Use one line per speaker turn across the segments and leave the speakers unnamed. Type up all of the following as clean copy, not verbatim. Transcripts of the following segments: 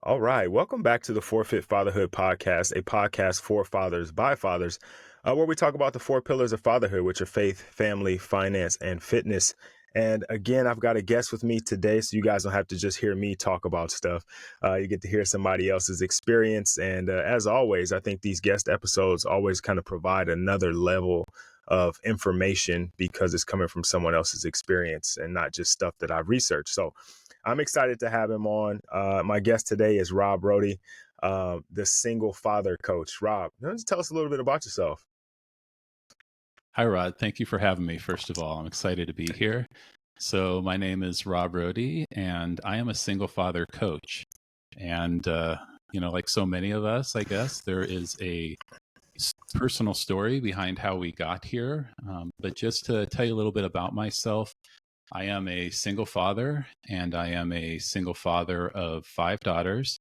All right. Welcome back to the Forfeit Fatherhood podcast, a podcast for fathers by fathers, where we talk about the four pillars of fatherhood, which are faith, family, finance, and fitness. And again, I've got a guest with me today, so you guys don't have to just hear me talk about stuff. You get to hear somebody else's experience. And as always, I think these guest episodes always kind of provide another level of information because it's coming from someone else's experience and not just stuff that I've researched. So I'm excited to have him on. My guest today is Rob Rohde, the single father coach. Rob, just tell us a little bit about yourself.
Hi, Rod. Thank you for having me. First of all, I'm excited to be here. So my name is Rob Rohde, and I am a single father coach. And, like so many of us, I guess, there is a personal story behind how we got here. But just to tell you a little bit about myself, I am a single father, and I am a single father of 5 daughters.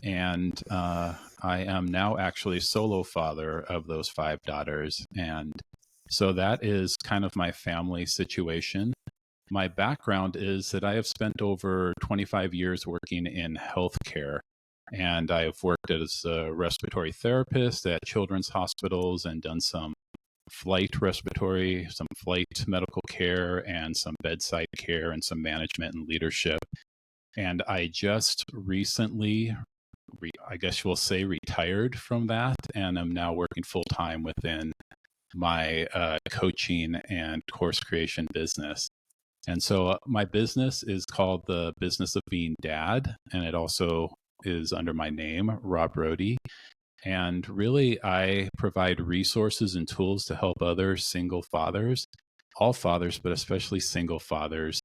And I am now actually solo father of those 5 daughters. And so that is kind of my family situation. My background is that I have spent over 25 years working in healthcare. And I have worked as a respiratory therapist at children's hospitals and done some flight respiratory, some flight medical care, and some bedside care, and some management and leadership. And I just recently, I guess you will say, retired from that, and I'm now working full time within my coaching and course creation business. And so my business is called The Business of Being Dad, and it also is under my name, Rob Rohde. And really, I provide resources and tools to help other single fathers, all fathers, but especially single fathers,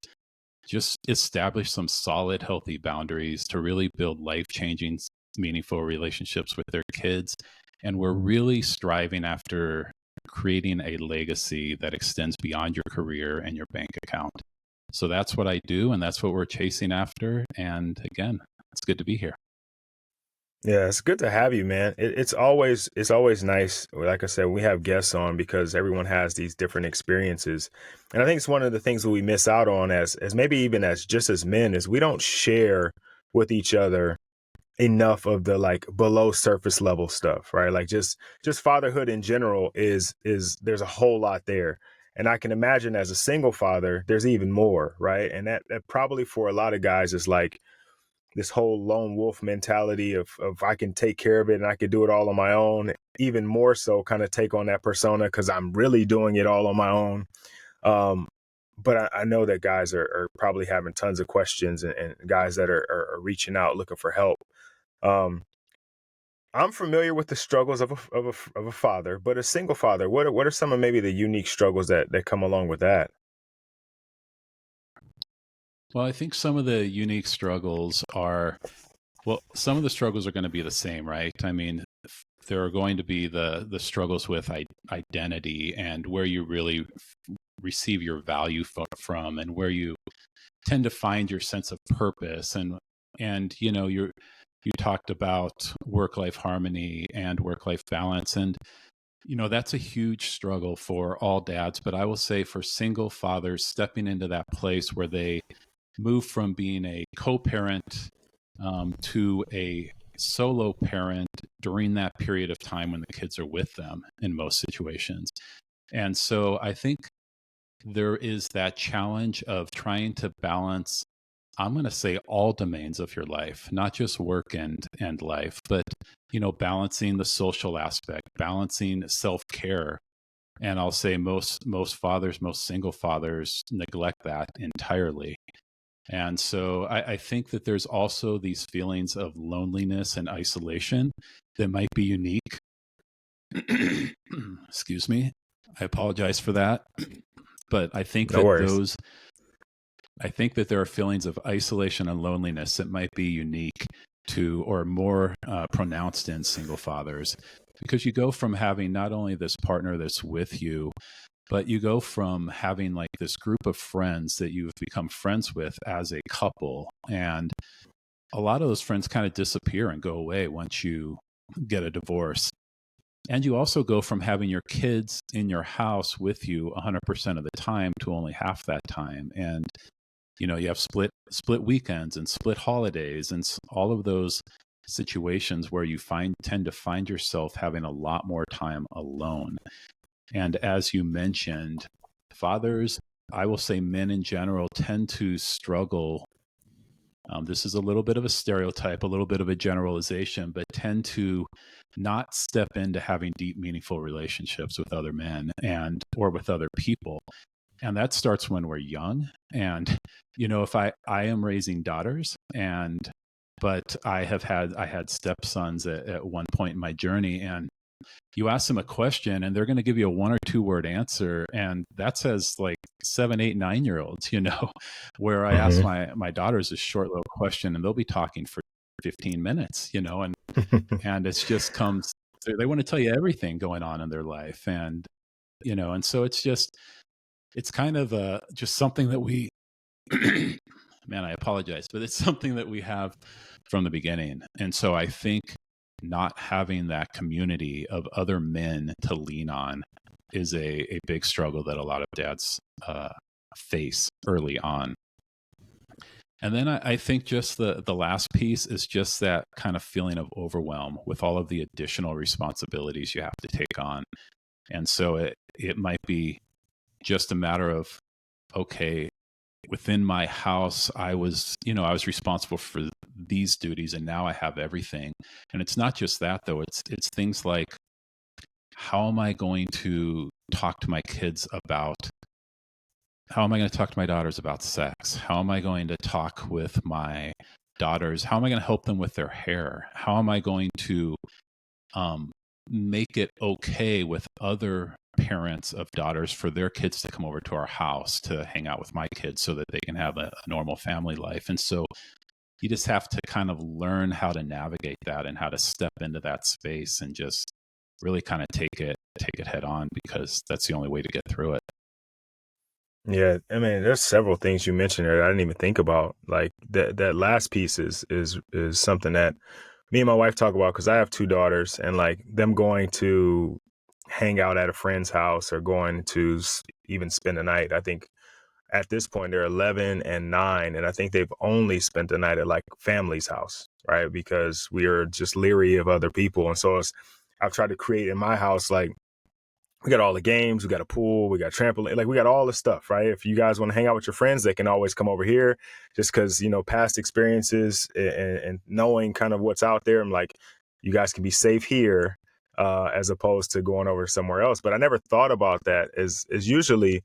just establish some solid, healthy boundaries to really build life-changing, meaningful relationships with their kids. And we're really striving after creating a legacy that extends beyond your career and your bank account. So that's what I do, and that's what we're chasing after. And again, it's good to be here.
Yeah, it's good to have you, man. It's always nice. Like I said, we have guests on because everyone has these different experiences, and I think it's one of the things that we miss out on as maybe even as just as men is we don't share with each other enough of the like below surface level stuff, right? Like just fatherhood in general is there's a whole lot there. And I can imagine as a single father, there's even more, right? And that probably for a lot of guys is like this whole lone wolf mentality of I can take care of it and I can do it all on my own. Even more so kind of take on that persona because I'm really doing it all on my own. Um, but I know that guys are probably having tons of questions and guys that are reaching out looking for help. Um, I'm familiar with the struggles of a father, but a single father, what are some of maybe the unique struggles that come along with that?
Well, I think some of the unique struggles are, well, some of the struggles are going to be the same, right? I mean, there are going to be the struggles with identity and where you really receive your value from, and where you tend to find your sense of purpose. And you talked about work-life harmony and work-life balance, and that's a huge struggle for all dads. But I will say for single fathers, stepping into that place where they move from being a co-parent to a solo parent during that period of time when the kids are with them in most situations. And so I think there is that challenge of trying to balance, I'm going to say, all domains of your life, not just work and life, but balancing the social aspect, balancing self-care. And I'll say most fathers, most single fathers neglect that entirely. And so I think that there's also these feelings of loneliness and isolation that might be unique. Excuse me. I apologize for that. But I think
No worries.
I think that there are feelings of isolation and loneliness that might be unique to, or more pronounced in, single fathers, because you go from having not only this partner that's with you, but you go from having like this group of friends that you've become friends with as a couple. And a lot of those friends kind of disappear and go away once you get a divorce. And you also go from having your kids in your house with you 100% of the time to only half that time. And you have split weekends and split holidays and all of those situations where you tend to find yourself having a lot more time alone. And as you mentioned, fathers, I will say men in general, tend to struggle. This is a little bit of a stereotype, a little bit of a generalization, but tend to not step into having deep, meaningful relationships with other men and or with other people. And that starts when we're young. And if I am raising daughters, and but I had stepsons at one point in my journey, and you ask them a question and they're going to give you a 1 or 2 word answer, and that says like 7, 8, 9 year olds, where I ask
Hmm.
my daughters a short little question and they'll be talking for 15 minutes, and it's just comes, they want to tell you everything going on in their life. And and so it's kind of just something that we man, I apologize, but it's something that we have from the beginning. And so I think not having that community of other men to lean on is a big struggle that a lot of dads face early on. And then I think just the last piece is just that kind of feeling of overwhelm with all of the additional responsibilities you have to take on. And so it might be just a matter of, okay, within my house, I was responsible for these duties, and now I have everything. And it's not just that though. It's things like, how am I going to talk to my kids about, how am I going to talk to my daughters about sex? How am I going to talk with my daughters? How am I going to help them with their hair? How am I going to um, make it okay with other parents of daughters for their kids to come over to our house to hang out with my kids so that they can have a normal family life? And so you just have to kind of learn how to navigate that and how to step into that space and just really kind of take it head on, because that's the only way to get through it.
Yeah, I mean, there's several things you mentioned there that I didn't even think about. Like that last piece is something that me and my wife talk about because I have two daughters, and like them going to hang out at a friend's house or going to even spend the night. I think at this point they're 11 and 9, and I think they've only spent the night at like family's house, right? Because we are just leery of other people, and so I've tried to create in my house like we got all the games, we got a pool, we got trampoline, like we got all the stuff, right? If you guys want to hang out with your friends, they can always come over here. Just because past experiences and knowing kind of what's out there, I'm like, you guys can be safe here, as opposed to going over somewhere else. But I never thought about that. As usually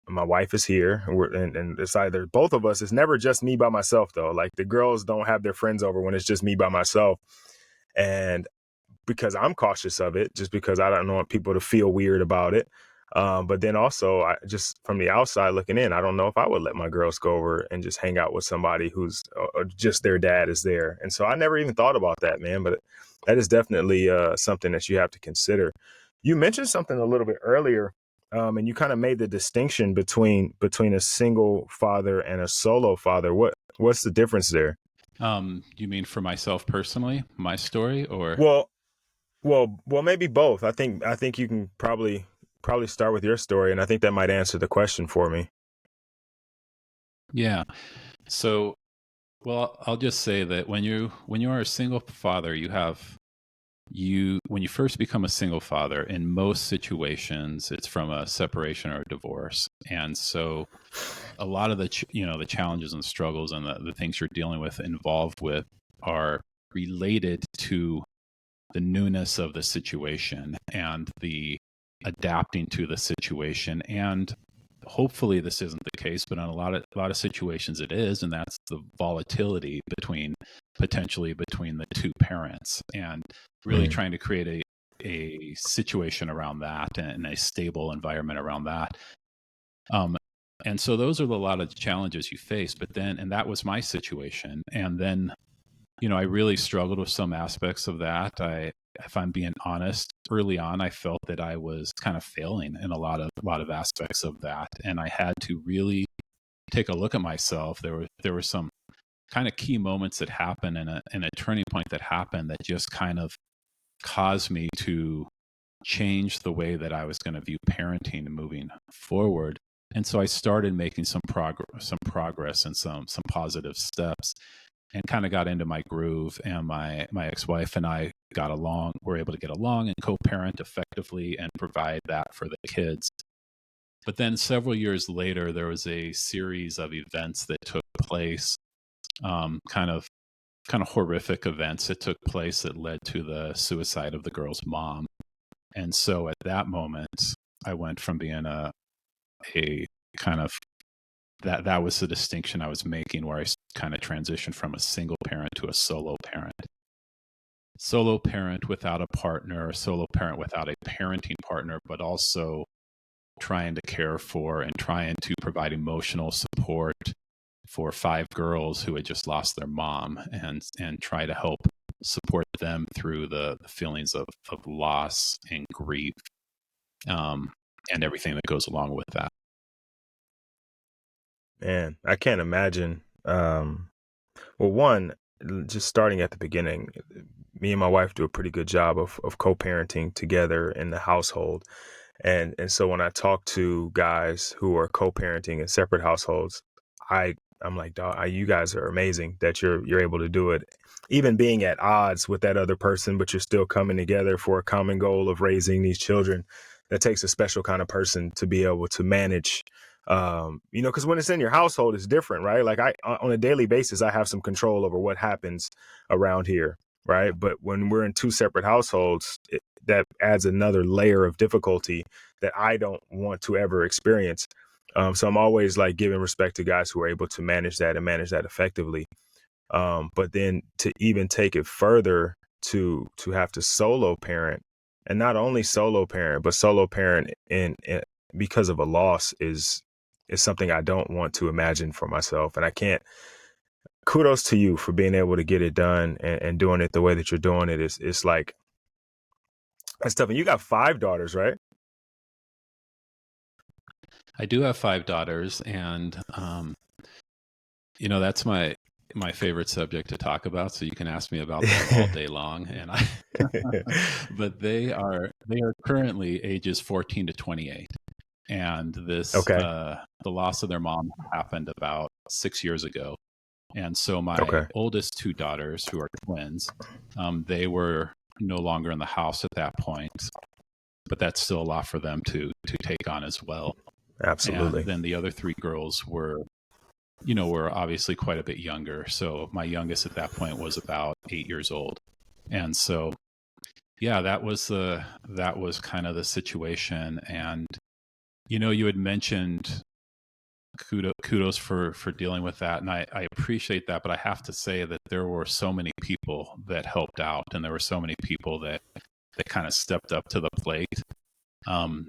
my wife is here, and it's either both of us. It's never just me by myself though. Like the girls don't have their friends over when it's just me by myself, and because I'm cautious of it, just because I don't want people to feel weird about it. But then also, I just from the outside looking in, I don't know if I would let my girls go over and just hang out with somebody who's just their dad is there. And so I never even thought about that, man. But that is definitely something that you have to consider. You mentioned something a little bit earlier, and you kind of made the distinction between a single father and a solo father. What's the difference there?
You mean for myself personally, my story, or?
Well, well, maybe both. I think you can probably start with your story, and I think that might answer the question for me.
Yeah. So, well, I'll just say that when you are a single father, when you first become a single father, in most situations it's from a separation or a divorce. And so a lot of the challenges and struggles and the things you're dealing with involved with are related to the newness of the situation and the adapting to the situation. And hopefully this isn't the case, but in a lot of situations it is, and that's the volatility potentially between the two parents, and really
Mm.
trying to create a situation around that and a stable environment around that. Um, and so those are a lot of the challenges you face. But then, and that was my situation. And then, I really struggled with some aspects of that. If I'm being honest, early on, I felt that I was kind of failing in a lot of aspects of that, and I had to really take a look at myself. There were some kind of key moments that happened, and a turning point that happened that just kind of caused me to change the way that I was going to view parenting moving forward. And so I started making some progress and some positive steps, and kind of got into my groove. And my ex-wife and I got along, were able to get along and co-parent effectively and provide that for the kids. But then several years later, there was a series of events that took place, um, kind of kind of horrific events that took place that led to the suicide of the girl's mom. And so at that moment, I went from being a kind of that was the distinction I was making, where I kind of transitioned from a single parent to a solo parent without a partner, a solo parent without a parenting partner, but also trying to care for and trying to provide emotional support for five girls who had just lost their mom, and try to help support them through the feelings of loss and grief, um, and everything that goes along with that.
Man, I can't imagine. Well, one, just starting at the beginning, me and my wife do a pretty good job of co-parenting together in the household. And so when I talk to guys who are co-parenting in separate households, I I'm like, dog, you guys are amazing that you're able to do it, even being at odds with that other person, but you're still coming together for a common goal of raising these children. That takes a special kind of person to be able to manage. Because when it's in your household, it's different, right? Like on a daily basis, I have some control over what happens around here, right? But when we're in two separate households, that adds another layer of difficulty that I don't want to ever experience. So I'm always like giving respect to guys who are able to manage that and manage that effectively. But then to even take it further, to have to solo parent, and not only solo parent, but solo parent in because of a loss is something I don't want to imagine for myself. And I can't. Kudos to you for being able to get it done and doing it the way that you're doing it. It's like that's tough. And you got five daughters, right?
I do have five daughters, and that's my favorite subject to talk about. So you can ask me about them all day long. And I, but they are currently ages 14 to 28, and this
Okay.
the loss of their mom happened about 6 years ago. And so my
Okay.
oldest two daughters, who are twins, they were no longer in the house at that point, but that's still a lot for them to take on as well. And
Absolutely.
then the other three girls were obviously quite a bit younger. So my youngest at that point was about 8 years old. And so, yeah, that was kind of the situation. And, you had mentioned kudos for dealing with that. And I appreciate that, but I have to say that there were so many people that helped out, and there were so many people that kind of stepped up to the plate. Um,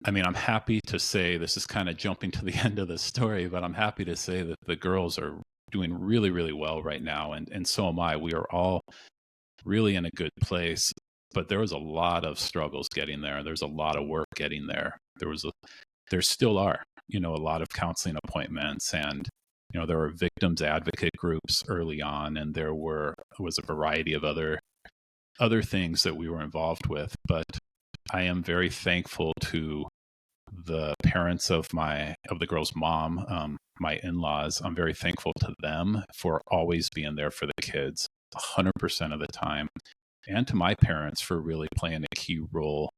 I mean, I'm happy to say, this is kind of jumping to the end of the story, but I'm happy to say that the girls are doing really, really well right now. And so am I. We are all really in a good place, but there was a lot of struggles getting there. There's a lot of work getting there. There still are, a lot of counseling appointments, and, there were victims advocate groups early on, and was a variety of other things that we were involved with. But I am very thankful to the parents of the girl's mom, my in-laws. I'm very thankful to them for always being there for the kids 100% of the time, and to my parents for really playing a key role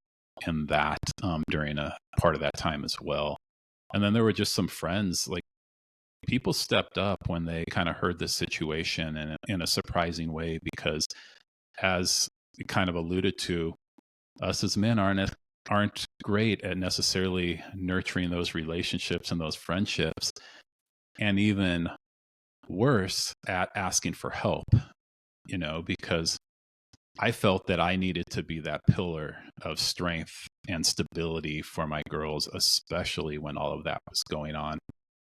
in that, during a part of that time as well. And then there were just some friends, like, people stepped up when they kind of heard the situation in a surprising way, because, as we kind of alluded to, us as men aren't great at necessarily nurturing those relationships and those friendships, and even worse at asking for help, because I felt that I needed to be that pillar of strength and stability for my girls, especially when all of that was going on.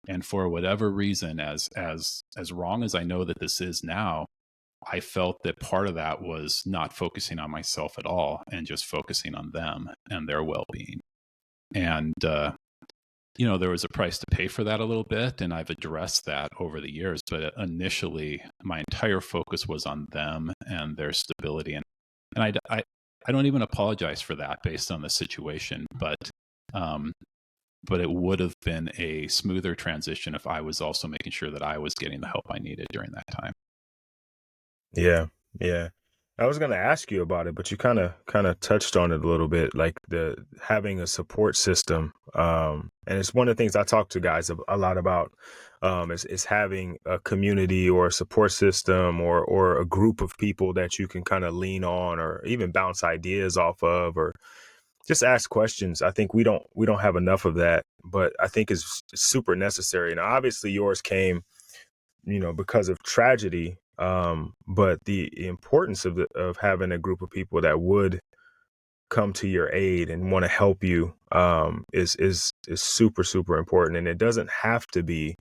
And for whatever reason, as wrong as I know that this is now, I felt that part of that was not focusing on myself at all, and just focusing on them and their well-being. And there was a price to pay for that a little bit, and I've addressed that over the years. But initially, my entire focus was on them and their stability, and I don't even apologize for that based on the situation. But but it would have been a smoother transition if I was also making sure that I was getting the help I needed during that time.
Yeah, yeah. I was gonna ask you about it, but you kind of touched on it a little bit, like the having a support system. And it's one of the things I talk to guys a lot about. Is having a community or a support system or a group of people that you can kind of lean on or even bounce ideas off of or just ask questions. I think we don't have enough of that, but I think is super necessary. Now, obviously, yours came because of tragedy. But the importance of having a group of people that would come to your aid and want to help you is super, super important. And it doesn't have to be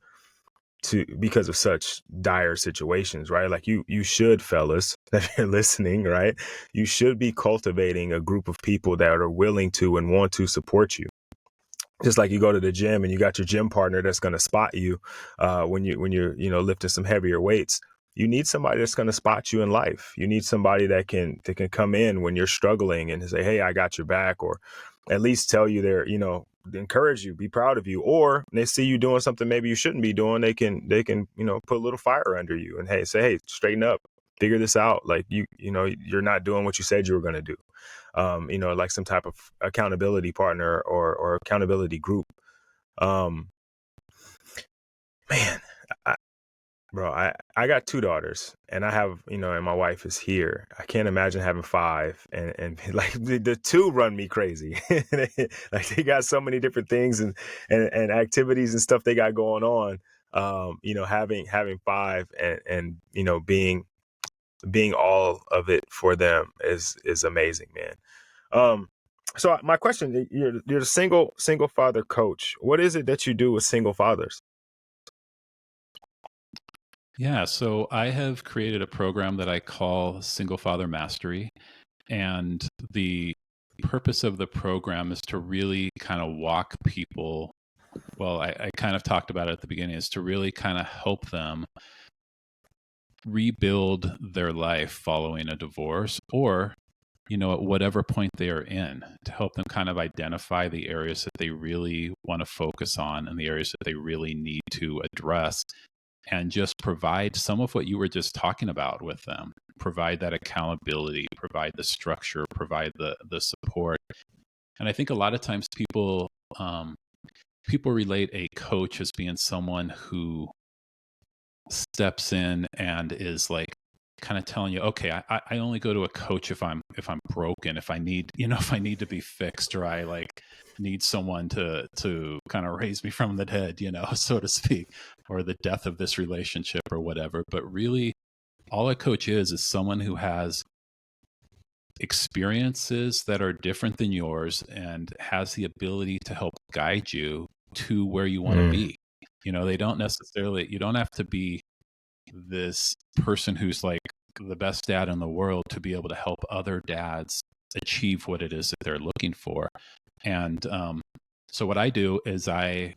to because of such dire situations, right? Like you should, fellas, if you're listening, right? You should be cultivating a group of people that are willing to and want to support you. Just like you go to the gym and you got your gym partner that's going to spot you when you're lifting some heavier weights. You need somebody that's going to spot you in life. You need somebody that can come in when you're struggling and say, "Hey, I got your back," or at least tell you encourage you, be proud of you. Or they see you doing something maybe you shouldn't be doing, they can put a little fire under you and say, "Hey, straighten up, figure this out. Like you're not doing what you said you were going to do." Like some type of accountability partner or accountability group. Um, man, I, bro, I got two daughters and I have, and my wife is here. I can't imagine having five and like the two run me crazy. Like they got so many different things and activities and stuff they got going on. Having five and being all of it for them is amazing, man. Um, so my question, you're a single father coach. What is it that you do with single fathers?
Yeah, so I have created a program that I call Single Father Mastery. And the purpose of the program is to really kind of walk people. Well, I kind of talked about it at the beginning, is to really kind of help them rebuild their life following a divorce or, at whatever point they are in, to help them kind of identify the areas that they really want to focus on and the areas that they really need to address, and just provide some of what you were just talking about with them. Provide that accountability, provide the structure, provide the support. And I think a lot of times people relate a coach as being someone who steps in and is like kind of telling you, okay, I only go to a coach if I'm broken, if I need, if I need to be fixed, or I like need someone to kind of raise me from the dead, so to speak, or the death of this relationship or whatever. But really, all a coach is someone who has experiences that are different than yours and has the ability to help guide you to where you want to
Mm,
be. They don't necessarily, you don't have to be this person who's like the best dad in the world to be able to help other dads achieve what it is that they're looking for. And so what I do is I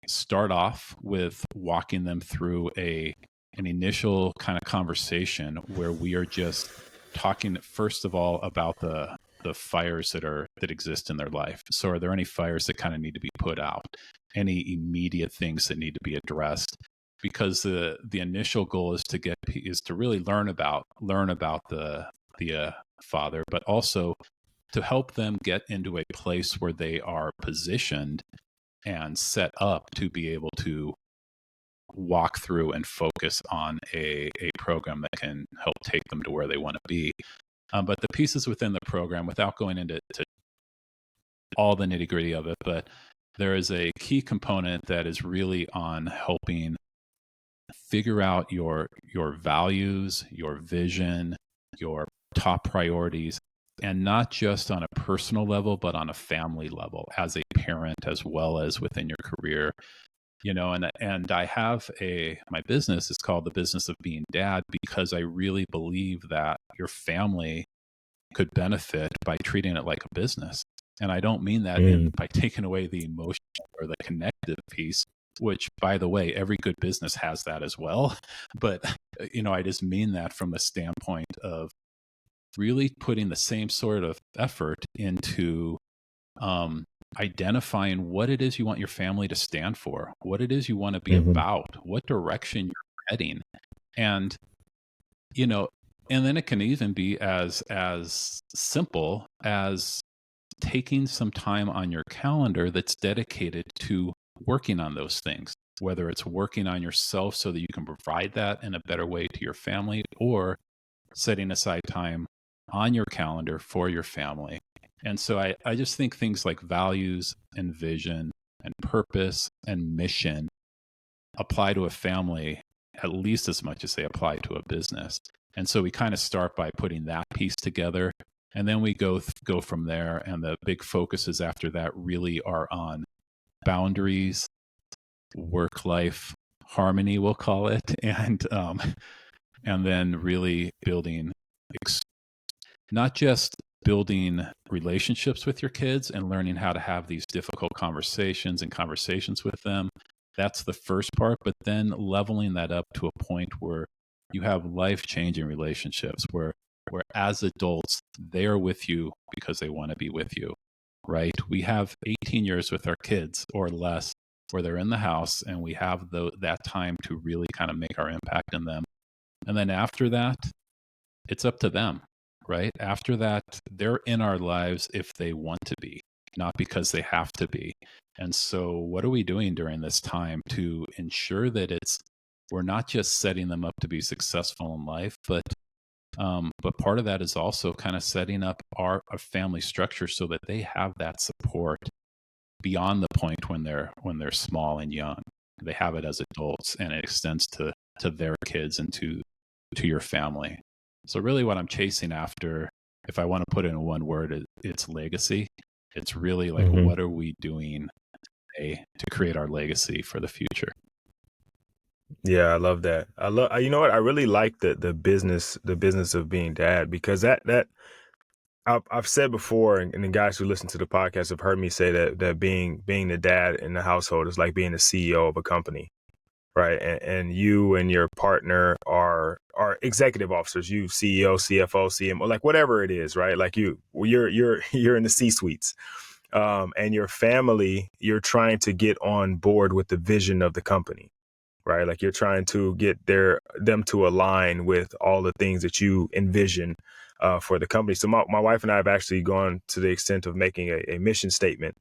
start off with walking them through an initial kind of conversation where we are just talking first of all about the fires that exist in their life. So are there any fires that kind of need to be put out? Any immediate things that need to be addressed? Because the initial goal is to really learn about the father, but also to help them get into a place where they are positioned and set up to be able to walk through and focus on a program that can help take them to where they want to be. But the pieces within the program, without going into all the nitty gritty of it, but there is a key component that is really on helping figure out your values, your vision, your top priorities, and not just on a personal level, but on a family level, as a parent as well as within your career. And I have my business is called The Business of Being Dad, because I really believe that your family could benefit by treating it like a business. And I don't mean that
mm,
by taking away the emotional or the connective piece, which, by the way, every good business has that as well. But, I just mean that from the standpoint of really putting the same sort of effort into um, identifying what it is you want your family to stand for, what it is you want to be
Hmm.
about, what direction you're heading. And, you know, and then it can even be as simple as taking some time on your calendar that's dedicated to working on those things, whether it's working on yourself so that you can provide that in a better way to your family, or setting aside time on your calendar for your family. And so I just think things like values and vision and purpose and mission apply to a family at least as much as they apply to a business. And so we kind of start by putting that piece together, and then we go from there. And the big focuses after that really are on boundaries, work life harmony, we'll call it, and then really building not just building relationships with your kids and learning how to have these difficult conversations with them. That's the first part, but then leveling that up to a point where you have life-changing relationships where as adults they are with you because they want to be with you, right? We have 18 years with our kids or less where they're in the house, and we have that time to really kind of make our impact in them. And then after that, it's up to them, right? After that, they're in our lives if they want to be, not because they have to be. And so, what are we doing during this time to ensure that we're not just setting them up to be successful in life, but part of that is also kind of setting up our family structure so that they have that support beyond the point when they're small and young. They have it as adults, and it extends to their kids and to your family. So really what I'm chasing after, if I want to put it in one word, it's legacy. It's really like,
Hmm.
what are we doing today to create our legacy for the future?
Yeah, I love that. You know what? I really like the business of being dad, because that I've said before, and the guys who listen to the podcast have heard me say that being the dad in the household is like being the CEO of a company, right? And you and your partner are executive officers. You CEO, CFO, CMO, like whatever it is, right? Like you're in the C suites, and your family, you're trying to get on board with the vision of the company, right? Like you're trying to get them to align with all the things that you envision for the company. So my wife and I have actually gone to the extent of making a mission statement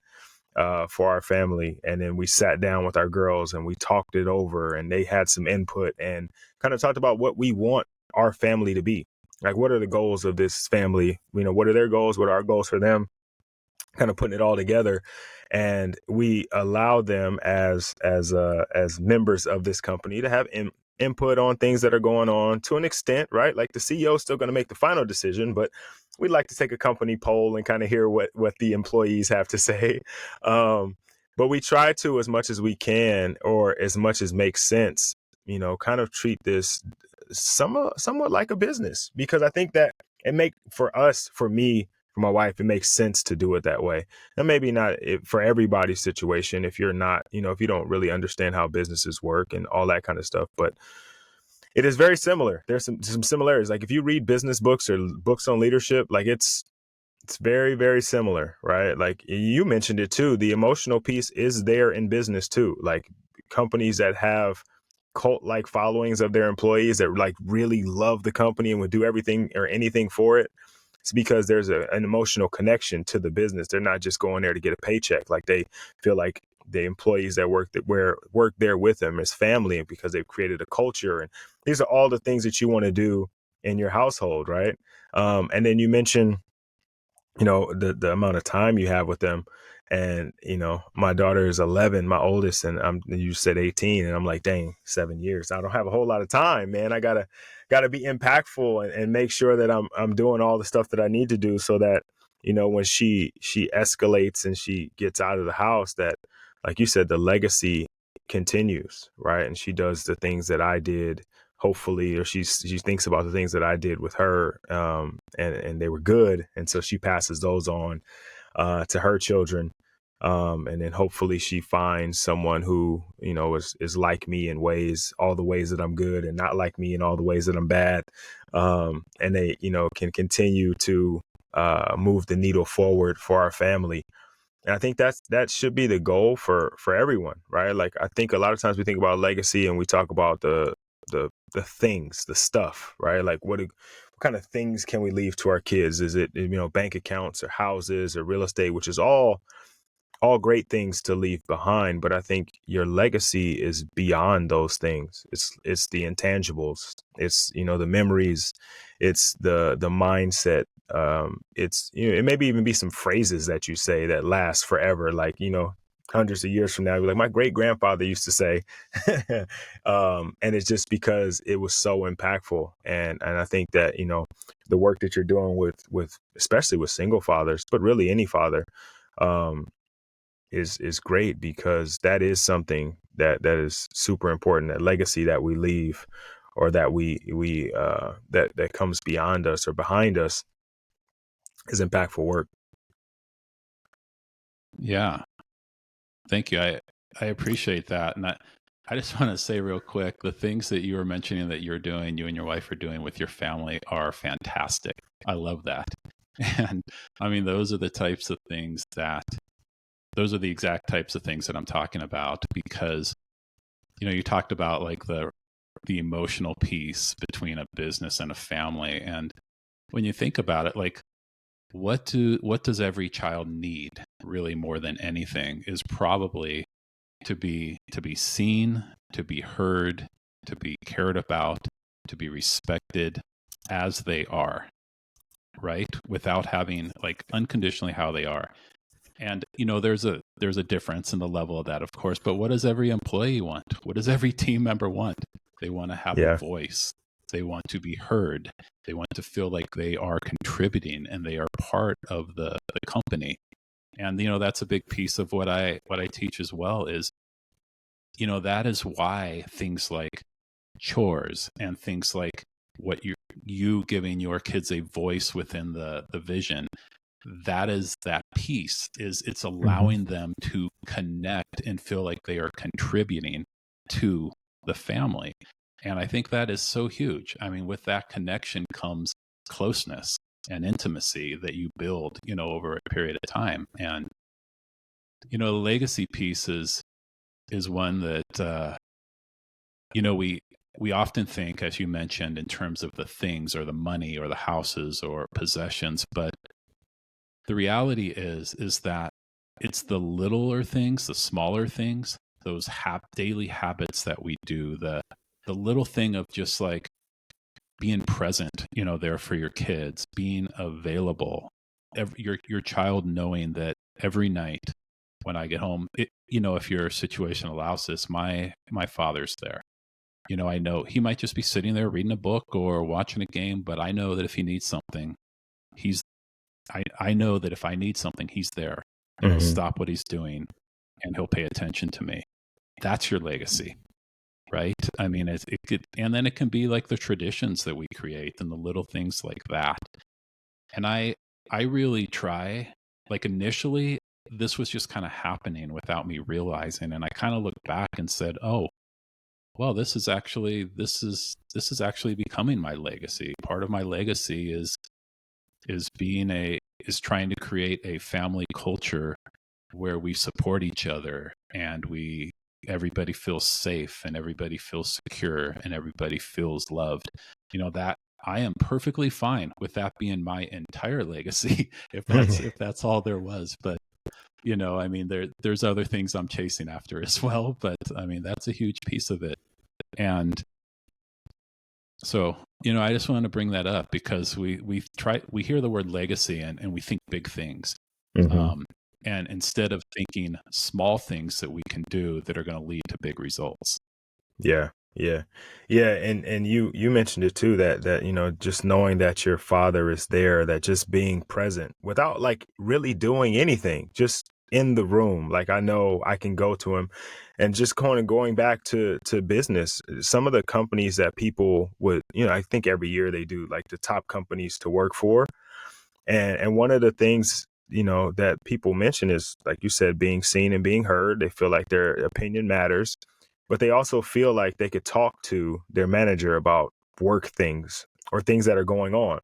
for our family. And then we sat down with our girls and we talked it over, and they had some input and kind of talked about what we want our family to be. Like, what are the goals of this family? What are their goals? What are our goals for them? Kind of putting it all together, and we allow them as members of this company to have input on things that are going on to an extent, right? Like the CEO is still going to make the final decision, but we'd like to take a company poll and kind of hear what the employees have to say. um, but we try to, as much as we can, or as much as makes sense, kind of treat this somewhat like a business, because I think that for me, for my wife, it makes sense to do it that way. And maybe not for everybody's situation, if you're not, if you don't really understand how businesses work and all that kind of stuff. But it is very similar. There's some similarities. Like if you read business books or books on leadership, like it's very, very similar, right? Like you mentioned it too. The emotional piece is there in business too. Like companies that have cult like followings of their employees that like really love the company and would do everything or anything for it. It's because there's an emotional connection to the business. They're not just going there to get a paycheck. Like they feel like the employees that work there with them is family, and because they've created a culture. And these are all the things that you want to do in your household, right? And then you mentioned, the amount of time you have with them. And my daughter is 11, my oldest, and you said 18, and I'm like, dang, 7 years, I don't have a whole lot of time, man. I gotta be impactful, and make sure that I'm doing all the stuff that I need to do, so that when she escalates and she gets out of the house, that, like you said, the legacy continues, right? And she does the things that I did, hopefully, or she thinks about the things that I did with her, and they were good, and so she passes those on to her children, and then hopefully she finds someone who is like me in all the ways that I'm good, and not like me in all the ways that I'm bad, and they can continue to move the needle forward for our family. And I think that should be the goal for everyone, right? Like I think a lot of times we think about legacy and we talk about the things, the stuff, right? Like what kind of things can we leave to our kids? Is it, bank accounts or houses or real estate, which is all great things to leave behind, but I think your legacy is beyond those things. It's the intangibles. It's, the memories. It's the mindset. It's, it maybe even be some phrases that you say that last forever, like, hundreds of years from now, like my great grandfather used to say. And it's just because it was so impactful. And I think that, the work that you're doing with especially with single fathers, but really any father, um, is great, because that is something that is super important. That legacy that we leave, or that we that comes beyond us or behind us, is impactful work.
Yeah. Thank you. I appreciate that. And I just want to say real quick, the things that you were mentioning that you're doing, you and your wife are doing with your family are fantastic. I love that. And I mean, those are the exact types of things that I'm talking about, because, you talked about like the emotional piece between a business and a family. And when you think about it, like what does every child need really more than anything is probably to be seen, to be heard, to be cared about, to be respected as they are, right? Without having like unconditionally how they are. And there's a difference in the level of that, of course, but what does every employee want? What does every team member want? They want to have a
Yeah.
voice. They want to be heard. They want to feel like they are contributing and they are part of the company. And that's a big piece of what I teach as well is, that is why things like chores and things like what you giving your kids a voice within the vision, that is that piece, is it's
Hmm.
allowing them to connect and feel like they are contributing to the family. And I think that is so huge. I mean, with that connection comes closeness and intimacy that you build, over a period of time. And the legacy piece is one that we often think, as you mentioned, in terms of the things or the money or the houses or possessions, but the reality is that it's the littler things, the smaller things, those daily habits that we do, the little thing of just like being present, there for your kids, being available, your child knowing that every night when I get home, if your situation allows this, my father's there. I know he might just be sitting there reading a book or watching a game, but I know that if he needs something, he's I know that if I need something, he's there and he'll
Hmm.
stop what he's doing and he'll pay attention to me. That's your legacy, right? I mean, it could, and then it can be like the traditions that we create and the little things like that. And I really try, like initially, this was just kind of happening without me realizing. And I kind of looked back and said, oh, well, this is actually becoming my legacy. Part of my legacy is trying to create a family culture where we support each other and everybody feels safe and everybody feels secure and everybody feels loved. That I am perfectly fine with that being my entire legacy if that's all there was. But I mean, there's other things I'm chasing after as well, but I mean that's a huge piece of it. And so, I just want to bring that up because we hear the word legacy and we think big things.
Hmm.
Um, and instead of thinking small things that we can do that are going to lead to big results.
Yeah, yeah, yeah. And you mentioned it too, that just knowing that your father is there, that just being present without like really doing anything, just in the room. Like I know I can go to him, and just going back to business. Some of the companies that people would, I think every year they do like the top companies to work for, and one of the things, that people mention is, like you said, being seen and being heard. They feel like their opinion matters, but they also feel like they could talk to their manager about work things or things that are going on.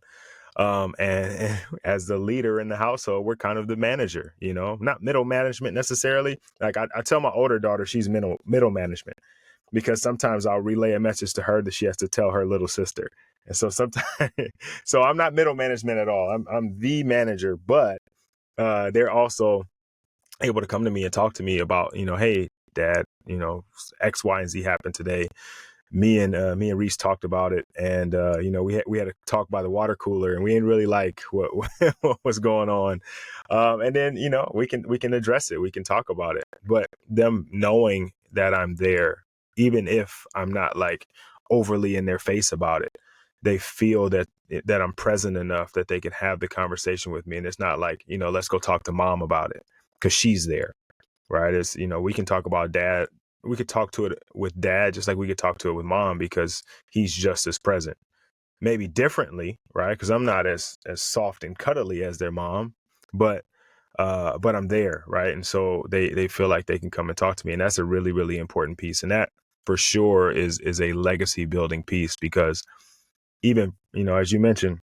And as the leader in the household, we're kind of the manager, you know, not middle management necessarily. Like I tell my older daughter she's middle management because sometimes I'll relay a message to her that she has to tell her little sister. And so sometimes, so I'm not middle management at all. I'm the manager, but they're also able to come to me and talk to me about, you know, hey, dad, you know, X, Y, and Z happened today. Me and Reese talked about it, and you know, we had a talk by the water cooler, and we didn't really like what what was going on. And then, you know, we can address it, we can talk about it, but them knowing that I'm there, even if I'm not like overly in their face about it, they feel that I'm present enough that they can have the conversation with me, and it's not like, you know, let's go talk to mom about it because she's there, right? It's, you know, we can talk about dad. We could talk to it with dad just like we could talk to it with mom because he's just as present. Maybe differently, right? Because I'm not as soft and cuddly as their mom, but but I'm there, right? And so they feel like they can come and talk to me, and that's a really really important piece, and that for sure is a legacy building piece because even, you know, as you mentioned,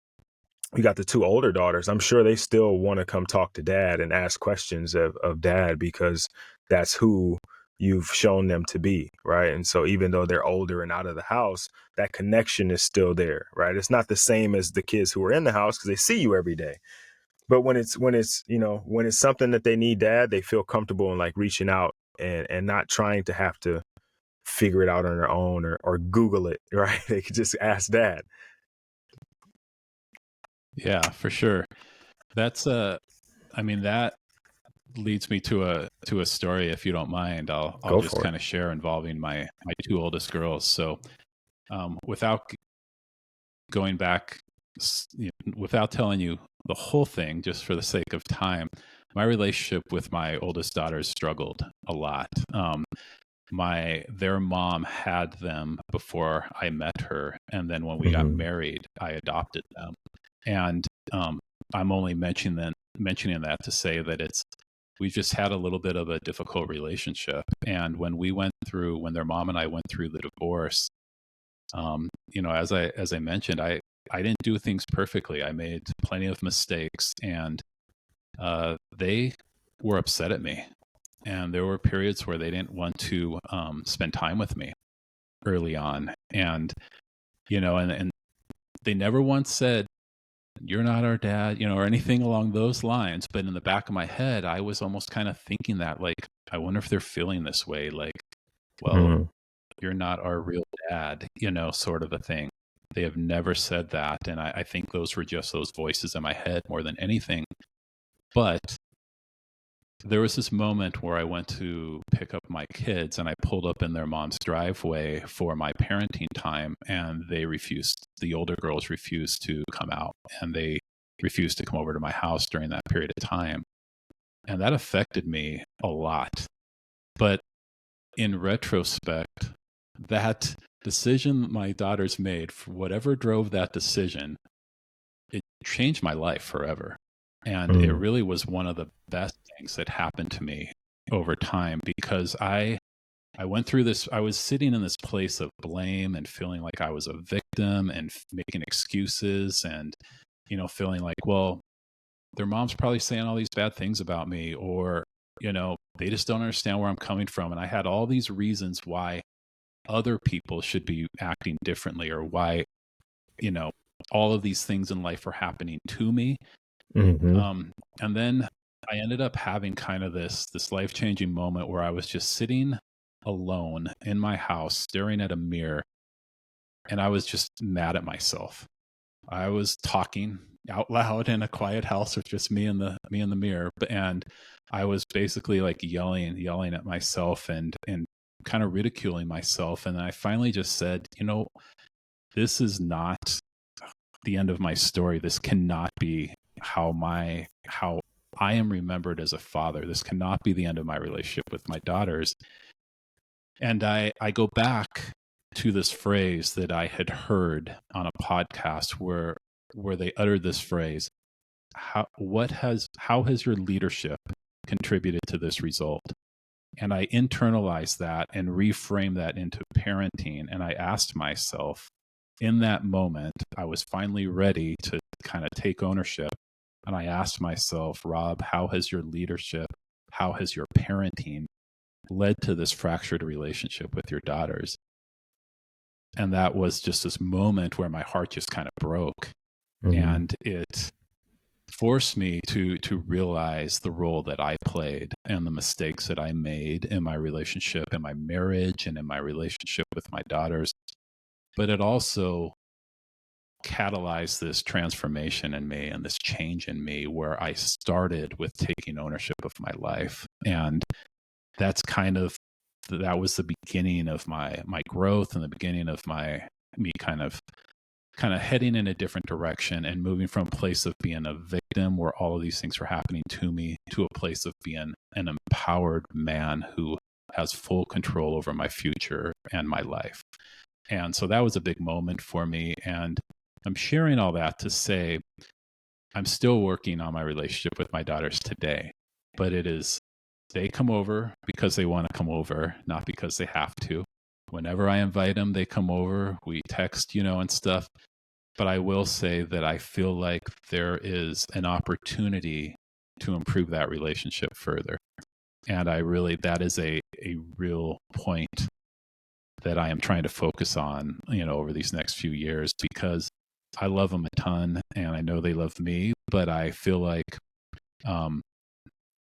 you got the two older daughters. I'm sure they still want to come talk to dad and ask questions of dad because that's who you've shown them to be, right? And so even though they're older and out of the house, that connection is still there, right? It's not the same as the kids who are in the house because they see you every day. But when it's you know, when it's something that they need dad, they feel comfortable in like reaching out and not trying to have to figure it out on their own or Google it, right? They could just ask dad.
Yeah, for sure. That's I mean, that leads me to a story, if you don't mind. I'll
Go
just
for it.
kind of share involving my two oldest girls. So without going back, without telling you the whole thing, just for the sake of time, my relationship with my oldest daughters struggled a lot. Their mom had them before I met her, and then when we got
Mm-hmm.
married, I adopted them. And I'm only mentioning that to say that we just had a little bit of a difficult relationship. And when their mom and I went through the divorce, you know, as I mentioned, I didn't do things perfectly. I made plenty of mistakes, and they were upset at me. And there were periods where they didn't want to spend time with me early on, and you know, and they never once said, "You're not our dad," you know, or anything along those lines. But in the back of my head, I was almost kind of thinking that, like, I wonder if they're feeling this way, like, well,
Mm-hmm.
you're not our real dad, you know, sort of a thing. They have never said that. And I think those were just those voices in my head more than anything. But there was this moment where I went to pick up my kids and I pulled up in their mom's driveway for my parenting time, and the older girls refused to come out, and they refused to come over to my house during that period of time. And that affected me a lot. But in retrospect, that decision my daughters made, for whatever drove that decision, it changed my life forever. And it
Mm-hmm.
really was one of the best things that happened to me over time, because I went through this. I was sitting in this place of blame and feeling like I was a victim and making excuses, and, you know, feeling like, well, their mom's probably saying all these bad things about me, or, you know, they just don't understand where I'm coming from. And I had all these reasons why other people should be acting differently, or why, you know, all of these things in life are happening to me.
Mm-hmm.
Um, and then I ended up having kind of this life-changing moment where I was just sitting alone in my house staring at a mirror, and I was just mad at myself. I was talking out loud in a quiet house with just me and the mirror, and I was basically like yelling at myself and kind of ridiculing myself. And I finally just said, you know, this is not the end of my story. This cannot be how I am remembered as a father. This cannot be the end of my relationship with my daughters. And I go back to this phrase that I had heard on a podcast where they uttered this phrase: how has your leadership contributed to this result? And I internalized that and reframed that into parenting. And I asked myself, in that moment, I was finally ready to kind of take ownership. And I asked myself, Rob, how has your leadership, how has your parenting led to this fractured relationship with your daughters? And that was just this moment where my heart just kind of broke.
Mm-hmm.
And it forced me to realize the role that I played and the mistakes that I made in my relationship, in my marriage, and in my relationship with my daughters. But it also catalyzed this transformation in me and this change in me where I started with taking ownership of my life. And that's that was the beginning of my growth and the beginning of me kind of heading in a different direction and moving from a place of being a victim where all of these things were happening to me to a place of being an empowered man who has full control over my future and my life. And so that was a big moment for me. And I'm sharing all that to say I'm still working on my relationship with my daughters today, but they come over because they want to come over, not because they have to. Whenever I invite them, they come over, we text, and stuff. But I will say that I feel like there is an opportunity to improve that relationship further. And that is a real point that I am trying to focus on, over these next few years, because I love them a ton and I know they love me, but I feel like, um,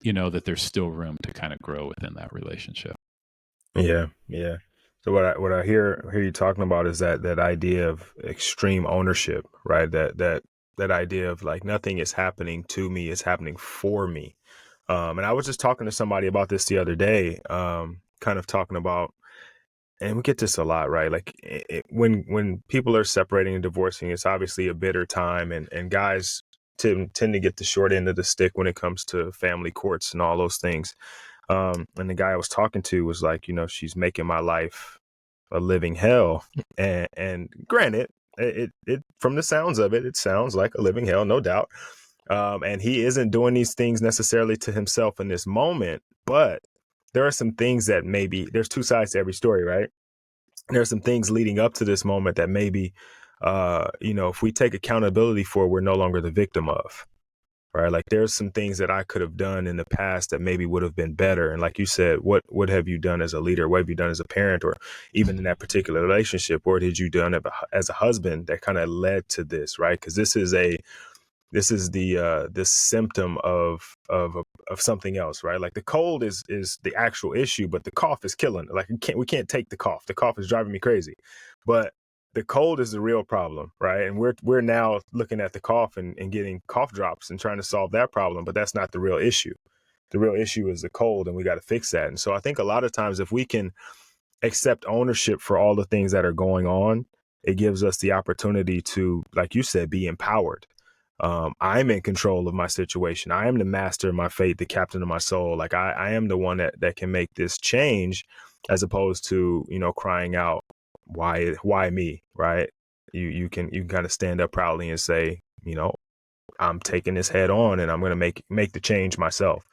that there's still room to kind of grow within that relationship.
Yeah, yeah. So what I hear you talking about is that idea of extreme ownership, right? That idea of like nothing is happening to me, it's happening for me. And I was just talking to somebody about this the other day, kind of talking about, and we get this a lot, right? Like when people are separating and divorcing, it's obviously a bitter time, and guys tend to get the short end of the stick when it comes to family courts and all those things. And the guy I was talking to was like, she's making my life a living hell. And granted, it from the sounds of it, it sounds like a living hell, no doubt. And he isn't doing these things necessarily to himself in this moment, but there are some things that maybe there's two sides to every story, right? There are some things leading up to this moment that maybe, if we take accountability for, we're no longer the victim of. Right. Like there's some things that I could have done in the past that maybe would have been better. And like you said, what have you done as a leader? What have you done as a parent, or even in that particular relationship? What did you done as a husband that kind of led to this? Right. Because this is the this symptom of something else, right? Like the cold is the actual issue, but the cough is killing it. Like we can't take the cough. The cough is driving me crazy. But the cold is the real problem, right? And we're now looking at the cough and getting cough drops and trying to solve that problem, but that's not the real issue. The real issue is the cold, and we got to fix that. And so I think a lot of times if we can accept ownership for all the things that are going on, it gives us the opportunity to, like you said, be empowered. I'm in control of my situation. I am the master of my fate, the captain of my soul. Like I am the one that can make this change, as opposed to, crying out, why me? Right. You can kind of stand up proudly and say, I'm taking this head on and I'm going to make the change myself.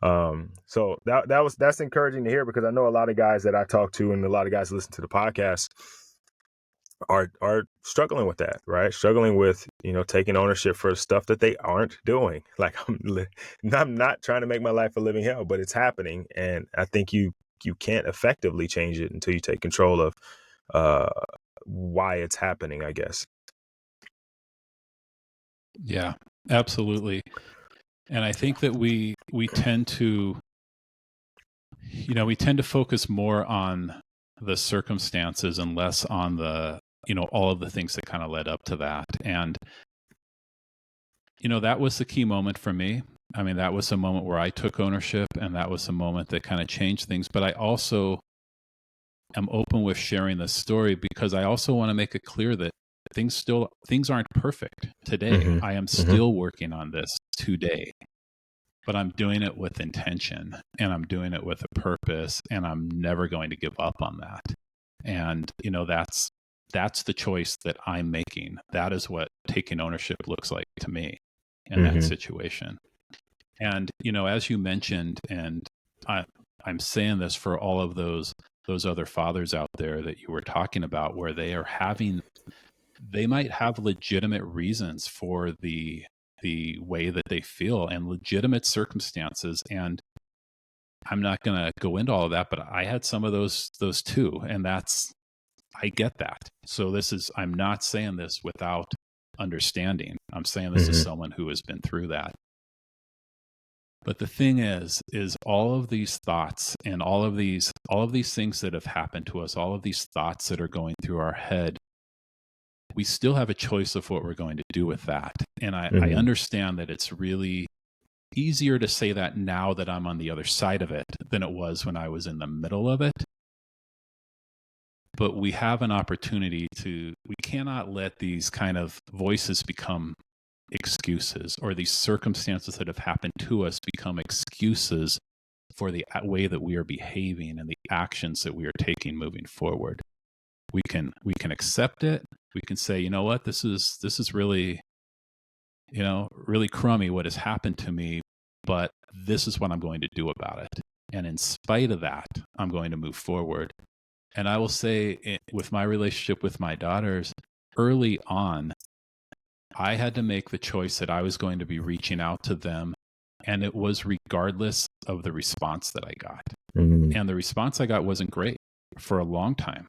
So that's encouraging to hear, because I know a lot of guys that I talk to and a lot of guys listen to the podcast are struggling with that, right? Struggling with, taking ownership for stuff that they aren't doing. Like I'm not trying to make my life a living hell, but it's happening. And I think you can't effectively change it until you take control of uh why it's happening, I guess.
Yeah, absolutely. And I think that we tend to, we tend to focus more on the circumstances and less on all of the things that kind of led up to that. And, that was the key moment for me. I mean, that was a moment where I took ownership, and that was a moment that kind of changed things. But I also am open with sharing this story because I also want to make it clear that things aren't perfect today.
Mm-hmm.
I am
Mm-hmm.
still working on this today, but I'm doing it with intention and I'm doing it with a purpose, and I'm never going to give up on that. And, that's the choice that I'm making. That is what taking ownership looks like to me in that
Mm-hmm.
situation. And, as you mentioned, and I'm saying this for all of those other fathers out there that you were talking about, where they are having they might have legitimate reasons for the way that they feel and legitimate circumstances. And I'm not going to go into all of that, but I had some of those too, and I get that. So I'm not saying this without understanding. I'm saying this as
Hmm.
someone who has been through that. But the thing is all of these thoughts and all of these things that have happened to us, all of these thoughts that are going through our head, we still have a choice of what we're going to do with that. And I
Hmm.
understand that it's really easier to say that now that I'm on the other side of it than it was when I was in the middle of it. But we have an opportunity we cannot let these kind of voices become excuses, or these circumstances that have happened to us become excuses for the way that we are behaving and the actions that we are taking moving forward. We can accept it. We can say, you know what, this is really, really crummy what has happened to me, but this is what I'm going to do about it. And in spite of that, I'm going to move forward. And I will say, with my relationship with my daughters, early on, I had to make the choice that I was going to be reaching out to them. And it was regardless of the response that I got.
Hmm.
And the response I got wasn't great for a long time.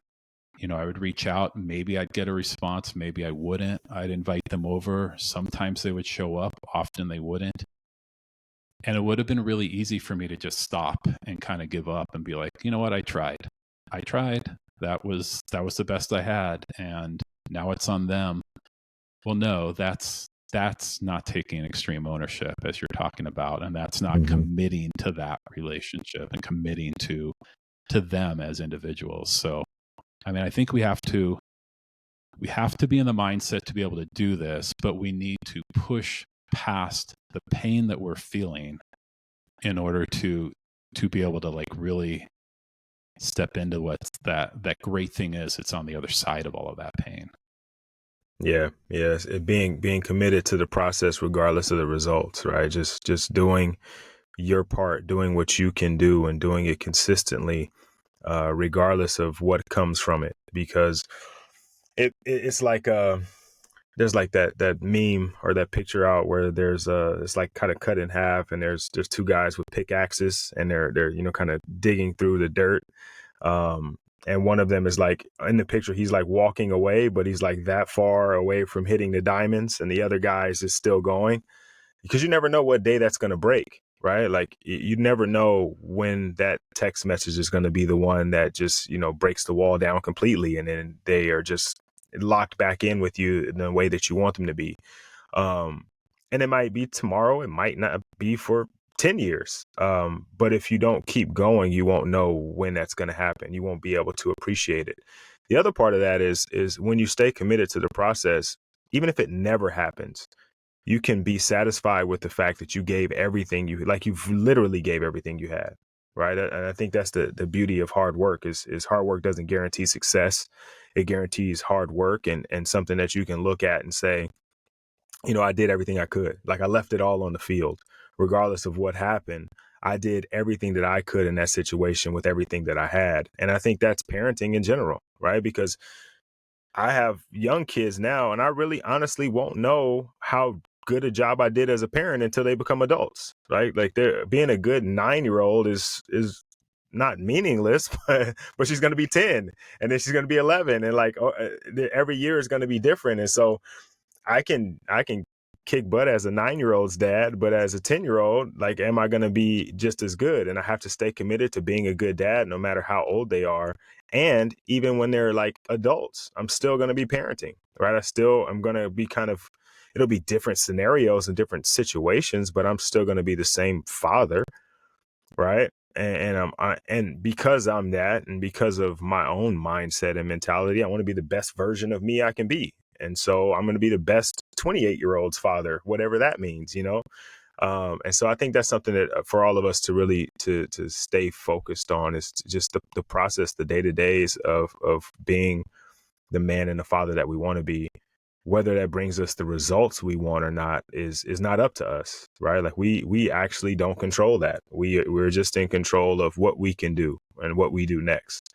I would reach out, maybe I'd get a response, maybe I wouldn't. I'd invite them over. Sometimes they would show up, often they wouldn't. And it would have been really easy for me to just stop and kind of give up and be like, you know what, I tried. I tried. That was the best I had, and now it's on them. Well, no, that's not taking extreme ownership, as you're talking about, and that's not
Hmm.
committing to that relationship and committing to them as individuals. So, I mean, I think we have to be in the mindset to be able to do this, but we need to push past the pain that we're feeling in order to be able to like really step into what that great thing is. It's on the other side of all of that pain.
Yeah, yes. Being committed to the process regardless of the results, right? Just doing your part, doing what you can do, and doing it consistently, regardless of what comes from it. Because it's like there's like that meme or that picture out where there's it's like kind of cut in half, and there's two guys with pickaxes, and they're kind of digging through the dirt. Um, and one of them is like in the picture, he's like walking away, but he's like that far away from hitting the diamonds, and the other guy is just still going, because you never know what day that's going to break, right? Like you never know when that text message is going to be the one that just, breaks the wall down completely. And then they are just locked back in with you in the way that you want them to be. Um, and it might be tomorrow. It might not be for 10 years. But if you don't keep going, you won't know when that's going to happen. You won't be able to appreciate it. The other part of that is when you stay committed to the process, even if it never happens, you can be satisfied with the fact that you gave everything you've literally gave everything you had. Right. And I think that's the beauty of hard work is hard work doesn't guarantee success. It guarantees hard work and something that you can look at and say, I did everything I could. Like I left it all on the field, regardless of what happened. I did everything that I could in that situation with everything that I had. And I think that's parenting in general, right? Because I have young kids now, and I really honestly won't know how good a job I did as a parent until they become adults, right? Like they're being a good 9-year-old is not meaningless, but she's going to be 10, and then she's going to be 11, and like every year is going to be different. And so I can kick butt as a 9-year-old's dad, but as a 10-year-old, like, am I going to be just as good? And I have to stay committed to being a good dad, no matter how old they are. And even when they're like adults, I'm still going to be parenting, right? I'm going to be it'll be different scenarios and different situations, but I'm still going to be the same father, right? And because I'm that, and because of my own mindset and mentality, I want to be the best version of me I can be. And so I'm going to be the best 28-year-old's father, whatever that means. And so I think that's something that for all of us to really to stay focused on is just the process, the day to days of being the man and the father that we want to be. Whether that brings us the results we want or not is not up to us, right? Like we actually don't control that. We're just in control of what we can do and what we do next.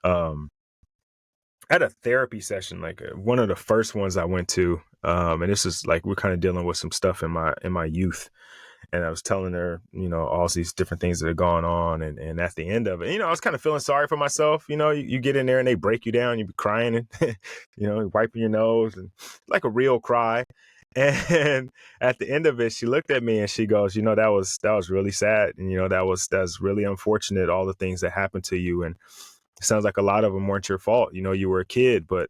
Um, at a therapy session, like one of the first ones I went to, and this is like we're kind of dealing with some stuff in my youth, and I was telling her, all these different things that are going on, and at the end of it, I was kind of feeling sorry for myself. You get in there and they break you down, you be crying, and wiping your nose, and like a real cry. And at the end of it, she looked at me and she goes, that was really sad, and that's really unfortunate, all the things that happened to you, and it sounds like a lot of them weren't your fault. You were a kid, but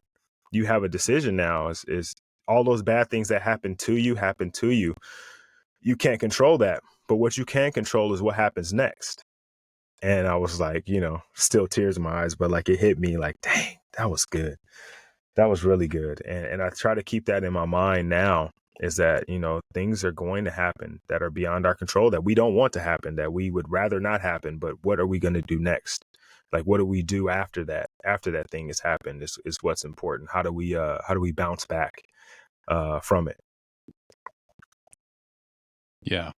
you have a decision now. Is all those bad things that happen to you. You can't control that. But what you can control is what happens next. And I was like, still tears in my eyes, but like it hit me like, dang, that was good. That was really good. And I try to keep that in my mind now, is that, things are going to happen that are beyond our control, that we don't want to happen, that we would rather not happen. But what are we going to do next? Like, what do we do after that? After that thing has happened is what's important. How do we bounce back from it?
Yeah,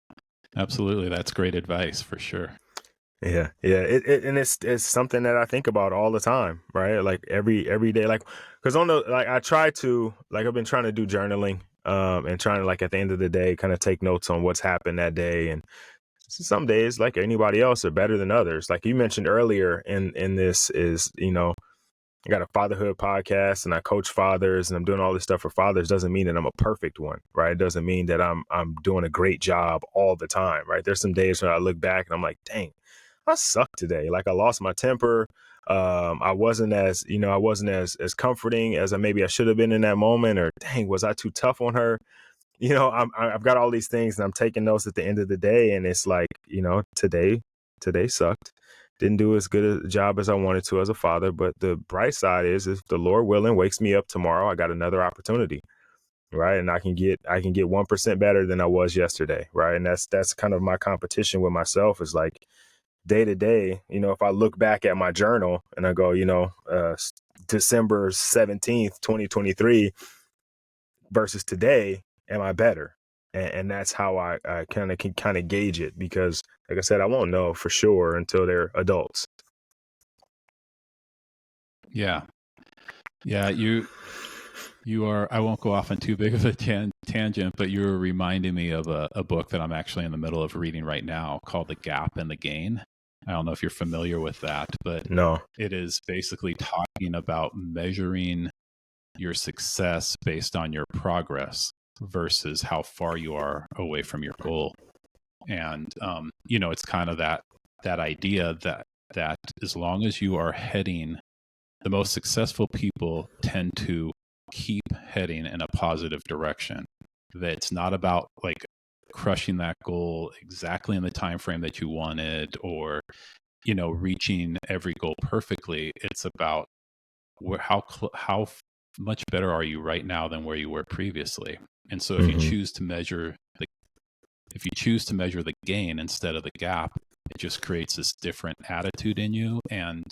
absolutely. That's great advice for sure.
Yeah, yeah, and it's something that I think about all the time, right? Like every day, like because on the like I try to like I've been trying to do journaling, and trying to like at the end of the day kind of take notes on what's happened that day, and some days like anybody else are better than others. Like you mentioned earlier in this is I got a fatherhood podcast and I coach fathers and I'm doing all this stuff for fathers. Doesn't mean that I'm a perfect one, right? It doesn't mean that I'm doing a great job all the time, right? There's some days when I look back and I'm like, dang, I suck today. Like I lost my temper. I wasn't as comforting as maybe I should have been in that moment. Or dang, was I too tough on her? I've got all these things and I'm taking notes at the end of the day. And it's like, today sucked. Didn't do as good a job as I wanted to as a father. But the bright side is if the Lord willing wakes me up tomorrow, I got another opportunity. Right. And I can get 1% better than I was yesterday. Right. And that's kind of my competition with myself is like day to day, if I look back at my journal and I go, December 17th, 2023 versus today, am I better? And that's how I kind of can kind of gauge it because, like I said, I won't know for sure until they're adults.
Yeah. Yeah, you are. I won't go off on too big of a tangent, but you're reminding me of a book that I'm actually in the middle of reading right now called The Gap and the Gain. I don't know if you're familiar with that, but
No.
it is basically talking about measuring your success based on your progress versus how far you are away from your goal. And it's kind of that idea that as long as you are heading, the most successful people tend to keep heading in a positive direction. That it's not about like crushing that goal exactly in the time frame that you wanted, or reaching every goal perfectly. It's about how much better are you right now than where you were previously. And so
Hmm.
if you choose to measure the gain instead of the gap, it just creates this different attitude in you, and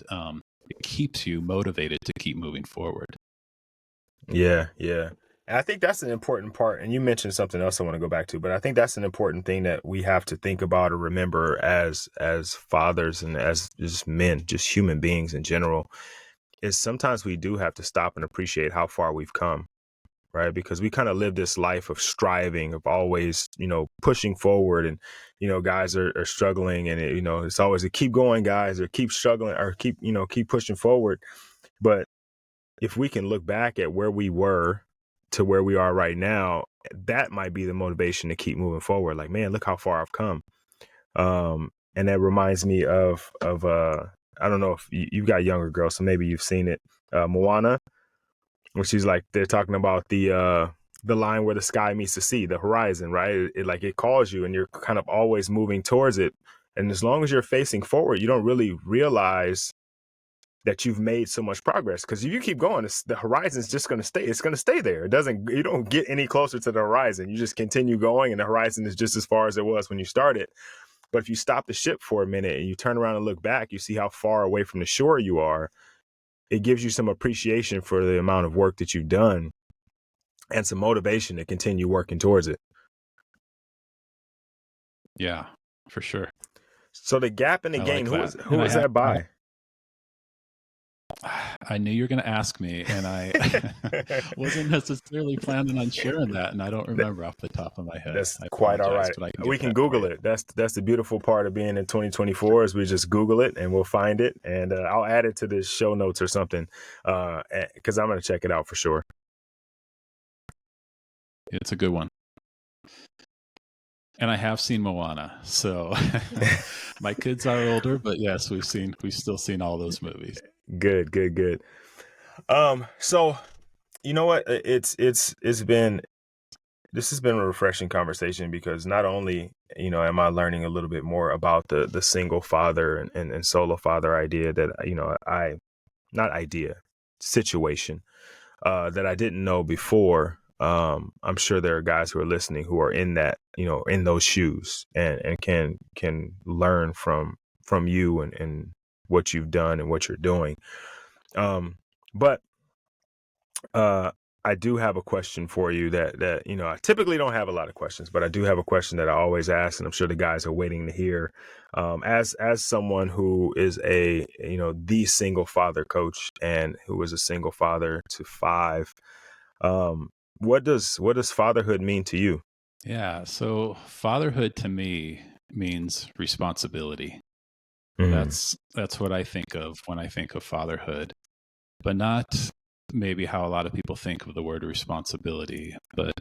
it keeps you motivated to keep moving forward.
Yeah, yeah. And I think that's an important part. And you mentioned something else I want to go back to, but I think that's an important thing that we have to think about or remember as fathers and as just men, just human beings in general, is sometimes we do have to stop and appreciate how far we've come, right? Because we kind of live this life of striving, of always, pushing forward, and guys are struggling, and it's always a keep going, guys, or keep struggling, or keep pushing forward. But if we can look back at where we were to where we are right now, that might be the motivation to keep moving forward. Like, man, look how far I've come. And that reminds me of I don't know if you've got younger girls, so maybe you've seen it, Moana, where she's like they're talking about the line where the sky meets the sea, the horizon, right? Like it calls you, and you're kind of always moving towards it. And as long as you're facing forward, you don't really realize that you've made so much progress. Because if you keep going, the horizon's just going to stay. It's going to stay there. It doesn't. You don't get any closer to the horizon. You just continue going, and the horizon is just as far as it was when you started. But if you stop the ship for a minute and you turn around and look back, you see how far away from the shore you are. It gives you some appreciation for the amount of work that you've done and some motivation to continue working towards it.
Yeah, for sure.
So the gap in the
I
gain,
like
who
that.
was who
And
was that by?
I knew you were going to ask me, and I wasn't necessarily planning on sharing that, and I don't
Th-
remember off the top of my head.
That's
I
quite all
apologize,
right.
but I can
We
get
can
that for
Google
you.
it. That's the beautiful part of being in 2024 is we just Google it and we'll find it, and I'll add it to the show notes or something, because I'm gonna check it out for sure.
It's a good one. And I have seen Moana, so my kids are older, but yes, we've still seen all those movies.
Good, good, good. So you know what? It's been this has been a refreshing conversation because not only am I learning a little bit more about the single father and solo father idea that I not idea situation that I didn't know before. I'm sure there are guys who are listening who are in that in those shoes and can learn from you and what you've done and what you're doing. But uh, I do have a question for you that I typically don't have a lot of questions, but I do have a question that I always ask, and I'm sure the guys are waiting to hear. As someone who is a the single father coach and who is a single father to five, what does fatherhood mean to you?
Yeah, so fatherhood to me means responsibility.
Mm,
That's what I think of when I think of fatherhood, but not maybe how a lot of people think of the word responsibility. But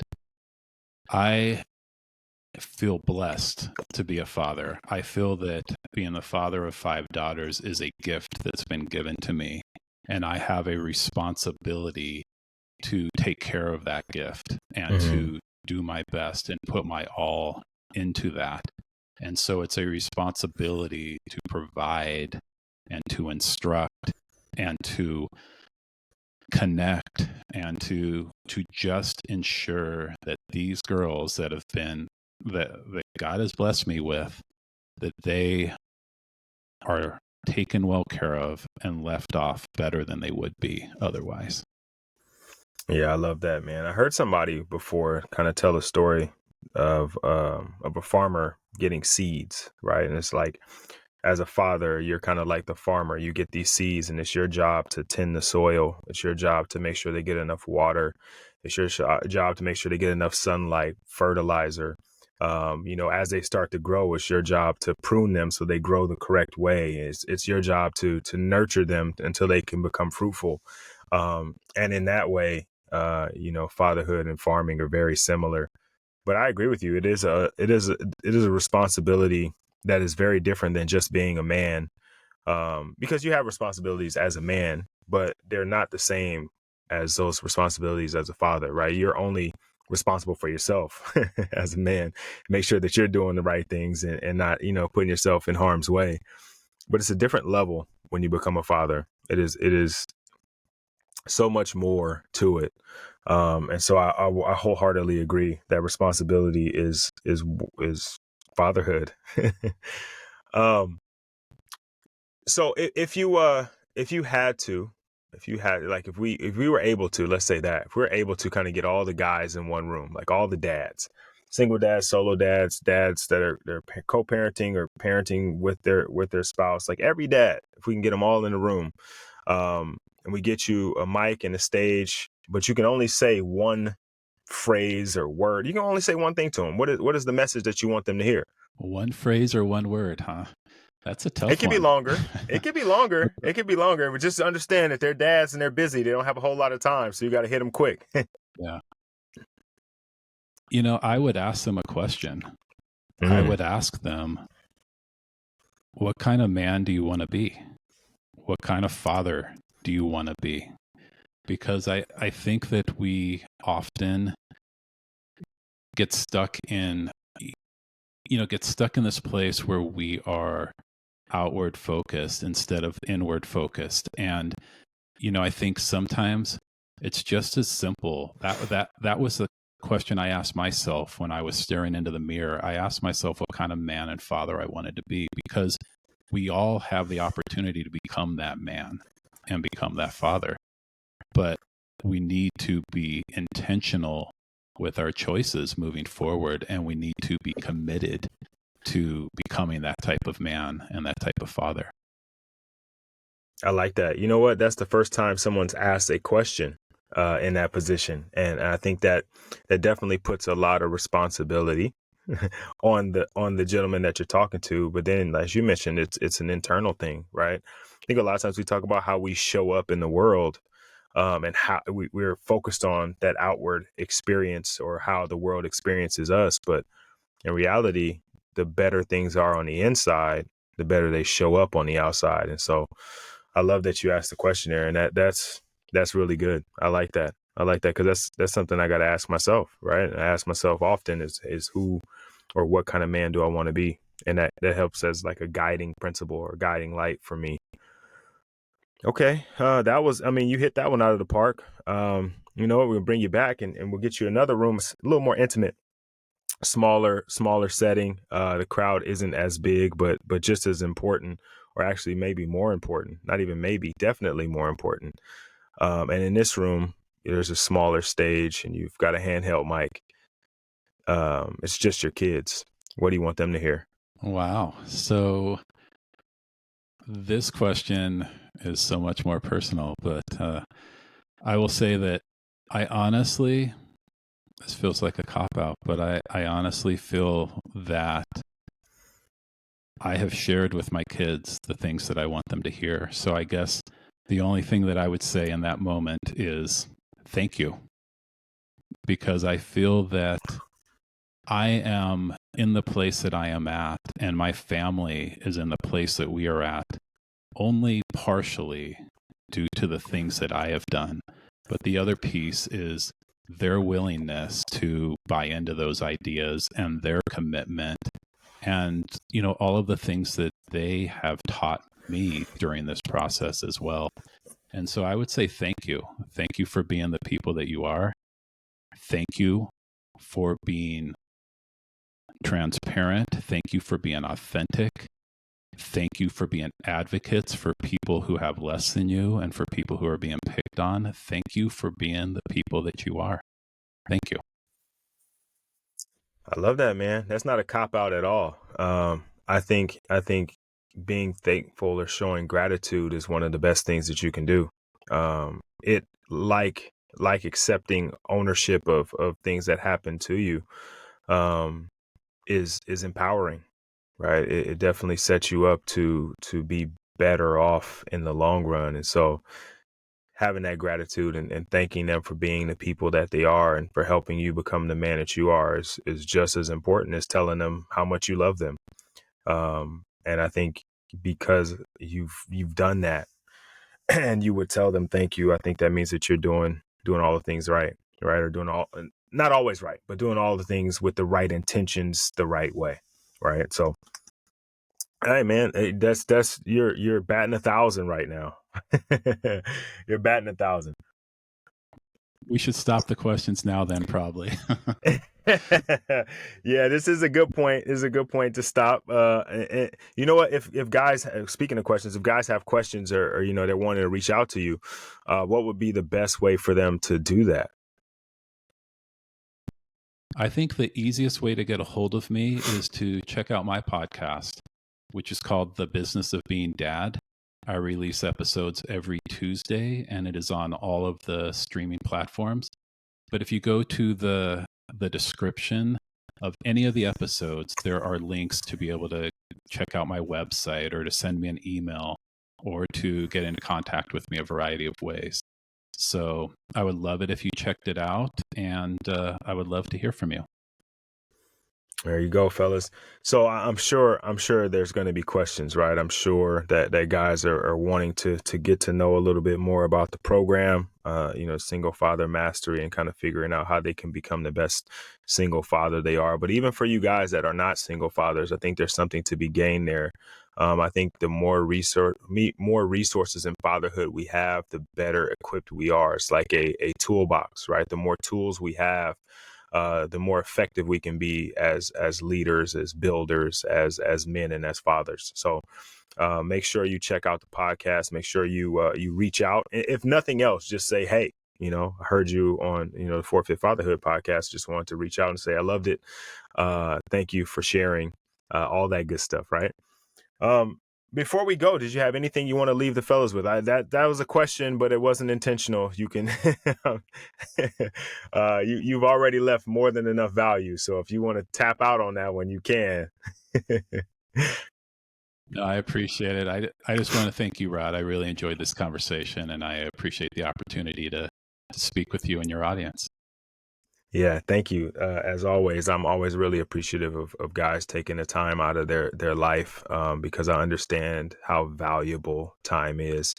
I feel blessed to be a father. I feel that being the father of five daughters is a gift that's been given to me, and I have a responsibility to take care of that gift and
mm,
to do my best and put my all into that. And so it's a responsibility to provide and to instruct and to connect and to just ensure that these girls that have been that God has blessed me with, that they are taken well care of and left off better than they would be otherwise.
yeah, I love that, man. I heard somebody before kind of tell a story of a farmer getting seeds, right? And it's like, as a father, you're kind of like the farmer. You get these seeds, and it's your job to tend the soil. It's your job to make sure they get enough water. It's your job to make sure they get enough sunlight, fertilizer. As they start to grow, it's your job to prune them so they grow the correct way. It's your job to nurture them until they can become fruitful. And in that way, fatherhood and farming are very similar. But I agree with you. It is a responsibility that is very different than just being a man, because you have responsibilities as a man, but they're not the same as those responsibilities as a father, right? You're only responsible for yourself as a man. Make sure that you're doing the right things and not, putting yourself in harm's way. But it's a different level when you become a father. It is so much more to it. And so I wholeheartedly agree that responsibility is fatherhood. um, so if you had to, if you had like if we were able to, let's say that if we were able to kind of get all the guys in one room, like all the dads, single dads, solo dads, dads that are they're co-parenting or parenting with their spouse, like every dad, if we can get them all in the room, and we get you a mic and a stage, but you can only say one phrase or word. You can only say one thing to them. What is the message that you want them to hear?
One phrase or one word, huh? That's a
It
tough
could be
one.
longer. It could be longer. It could be longer. But just understand that they're dads and they're busy. They don't have a whole lot of time, so you got to hit them quick.
Yeah. I would ask them a question. I
Mm,
would ask them, what kind of man do you want to be? What kind of father do you want to be? Because I think that we often get stuck in, get stuck in this place where we are outward focused instead of inward focused. And, I think sometimes it's just as simple. That was the question I asked myself when I was staring into the mirror. I asked myself what kind of man and father I wanted to be, because we all have the opportunity to become that man and become that father. But we need to be intentional with our choices moving forward, and we need to be committed to becoming that type of man and that type of father.
I like that. You know what? That's the first time someone's asked a question in that position, and I think that that definitely puts a lot of responsibility on the gentleman that you're talking to. But then, as you mentioned, it's an internal thing, right? I think a lot of times we talk about how we show up in the world, and how we're focused on that outward experience or how the world experiences us. But in reality, the better things are on the inside, the better they show up on the outside. And so I love that you asked the question there, and that's really good. I like that. I like that because that's something I got to ask myself, right? I ask myself often is who or what kind of man do I want to be, and that helps as like a guiding principle or guiding light for me. Okay, that was. I mean, you hit that one out of the park. You know what? We'll bring you back, and we'll get you another room, a little more intimate, smaller setting. The crowd isn't as big, but just as important, or actually maybe more important. Not even maybe, definitely more important. And in this room, there's a smaller stage, and you've got a handheld mic. It's just your kids. What do you want them to hear?
Wow. So this question is so much more personal, but I will say that I honestly, this feels like a cop out, but I honestly feel that I have shared with my kids the things that I want them to hear. So I guess the only thing that I would say in that moment is thank you, because I feel that I am in the place that I am at, and my family is in the place that we are at only partially due to the things that I have done. But the other piece is their willingness to buy into those ideas and their commitment and, you know, all of the things that they have taught me during this process as well. And so I would say thank you. Thank you for being the people that you are. Thank you for being transparent. Thank you for being authentic. Thank you for being advocates for people who have less than you and for people who are being picked on. Thank you for being the people that you are. Thank you.
I love that, man. That's not a cop out at all. I think being thankful or showing gratitude is one of the best things that you can do. It like accepting ownership of things that happen to you, um, is empowering, right? It definitely sets you up to be better off in the long run. And so having that gratitude and thanking them for being the people that they are and for helping you become the man that you are is just as important as telling them how much you love them. And I think because you've done that and you would tell them thank you, I think that means that you're doing all the things right, right? Or doing all, not always right, but doing all the things with the right intentions the right way, right? So hey man, that's you're batting 1,000 right now. You're batting 1,000.
We should stop the questions now, then, probably.
Yeah, this is a good point. This is a good point to stop. You know what? If guys, speaking of questions, if guys have questions or you know they're wanting to reach out to you, what would be the best way for them to do that?
I think the easiest way to get a hold of me is to check out my podcast, which is called The Business of Being Dad. I release episodes every Tuesday, and it is on all of the streaming platforms. But if you go to the description of any of the episodes, there are links to be able to check out my website or to send me an email or to get into contact with me a variety of ways. So I would love it if you checked it out, and I would love to hear from you.
There you go, fellas. So I'm sure there's going to be questions, right? I'm sure that guys are wanting to get to know a little bit more about the program, you know, single father mastery and kind of figuring out how they can become the best single father they are. But even for you guys that are not single fathers, I think there's something to be gained there. I think the more resources in fatherhood we have, the better equipped we are. It's like a toolbox, right? The more tools we have, the more effective we can be as leaders, as builders, as men, and as fathers. So make sure you check out the podcast. Make sure you reach out. If nothing else, just say, hey, you know, I heard you on the Forfeit Fatherhood podcast. Just wanted to reach out and say I loved it. Thank you for sharing all that good stuff. Right. Um, before we go, did you have anything you want to leave the fellas with? That was a question, but it wasn't intentional. You can, you've already left more than enough value. So if you want to tap out on that one, you can.
No, I appreciate it. I just want to thank you, Rod. I really enjoyed this conversation, and I appreciate the opportunity to speak with you and your audience.
Yeah, thank you. As always, I'm always really appreciative of guys taking the time out of their life, because I understand how valuable time is.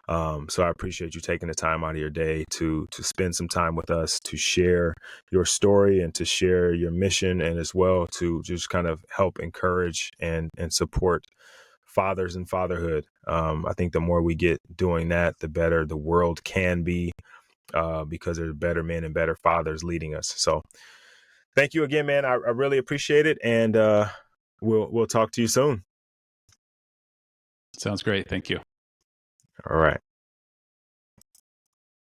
So I appreciate you taking the time out of your day to spend some time with us, to share your story and to share your mission, and as well to just kind of help encourage and support fathers and fatherhood. I think the more we get doing that, the better the world can be, because there's better men and better fathers leading us. So thank you again, man. I really appreciate it, and we'll talk to you soon.
Sounds great. Thank you.
All right.